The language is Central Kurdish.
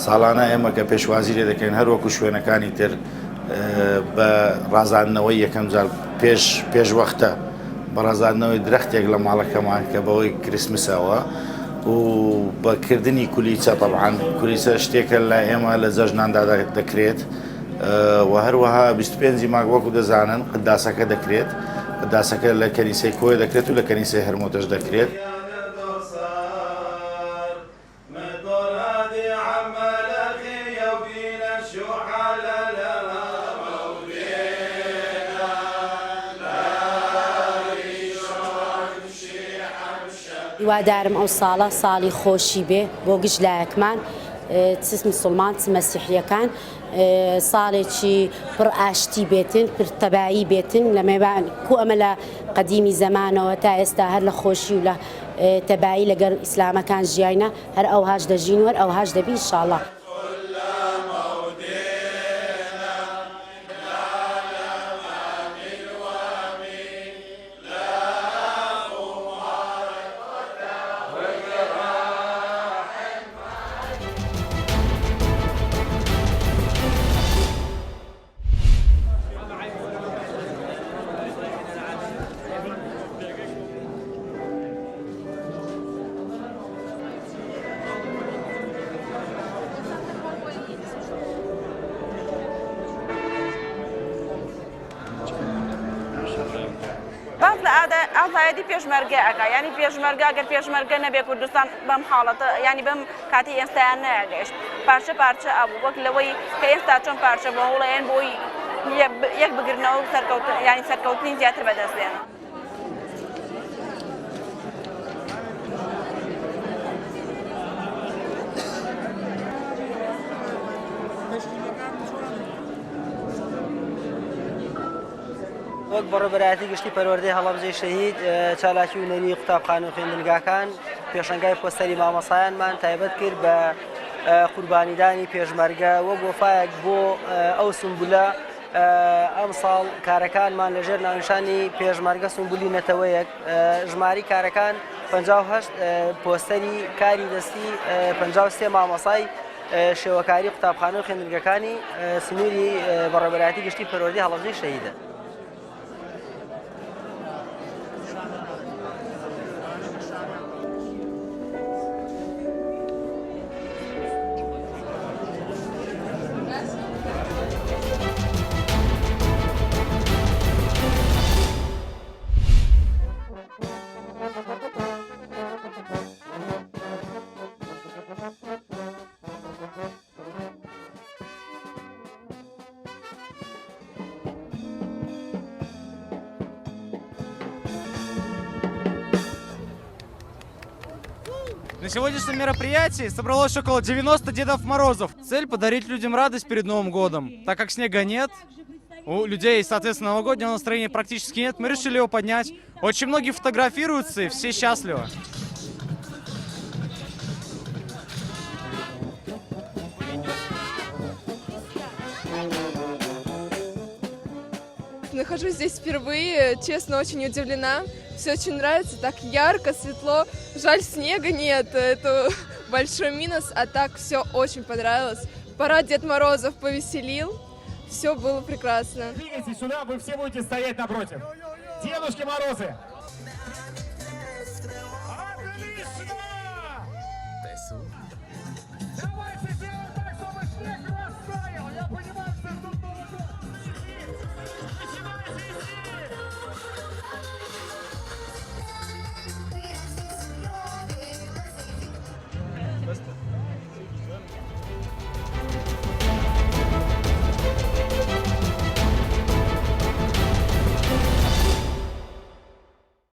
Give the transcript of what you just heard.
ساڵانە ئێمە کە پێشوازی لێ دەکەین هەروەکو شوێنەکانی تر بە ڕازاندنەوەی یەکەم جار پێش وەختە بە ڕازاندنەوەی درەختێک لە ماڵەکەمان کە بەوەی کریسمسەوە و بەکردنی کولیچە طبعاً کولیچە شتێکە لە ئێمە لە جەژناندا دەکرێت و هەروەها 25 مانگ وەکو دەزانن قداسەکە دەکرێت قداسەکە لە کەنیسەی کۆیە دەکرێت و لە کەنیسەی هەرمۆتەش دەکرێت. هیوادارم ئەو ساڵە ساڵی خۆشی بێ بۆ گشتلایەکمان چ موسڵمان چ مەسیحیەکان ساڵێکی پڕ ئاشتی بێتن پڕ تەبایی بێتن لە مێبان کو ئەمە لە قەدیمی زەمانەوە تا ئێستا هەر لە خۆشی و لە تەبایی لەگەڵ ئیسلامەکان ژیانە هەر ئەوهاش دەژین وەر ئەوهاش دەبی ئینشاڵڵا. ئازایەتی پێشمەرگە ئەگا ینی پێشمەرگە ئەگەر پێشمەرگە نەبێ کوردستان بەم حاڵەتە ینی بەم کاتی ئێستایان نەگەیشت پارچە پارچە ئەبوو وەک لەوەی کە ئێستا چۆن پارچە بە هەوڵەیەن بۆی یەک بگرنەوە ینی سەرکەوتنی زیاتر بەدەستێن. وەک بەڕێوەبەرایەتی گشتی پەروەردەی هەڵەبجەی شەهید چالاکی و نەری قوتابخانە و خوێندنگاکان پێشانگای پۆستەری مامۆستایانمان تایبەت کرد بە قوربانیدانی پێشمەرگە وەک وەفایەک بۆ ئەو سمبولە ئەم ساڵ کارەکانمان لەژێر ناونیشانی پێشمەرگە سمبولی نەتەوەیەک ژماری کارەکان 58 پۆستەری کاری دەستی 53 مامۆستای شێوەکاری قوتابخانە و خوێندنگەکانی سنووری بەڕێوەبەرایەتی گشتی پەروەردەی هەڵەبجەی شەهیدە. На сегодняшнем мероприятии собралось около 90 Дедов Морозов. Цель — подарить людям радость перед Новым годом. Так как снега нет, у людей, соответственно, новогоднего настроения практически нет, мы решили его поднять. Очень многие фотографируются, и все счастливы. Нахожусь здесь впервые, честно, очень удивлена. Все очень нравится, так ярко, светло. Жаль, снега нет, это большой минус, а так все очень понравилось. Парад Дед Морозов повеселил, все было прекрасно. Двигайтесь сюда, вы все будете стоять напротив. Дедушки Морозы!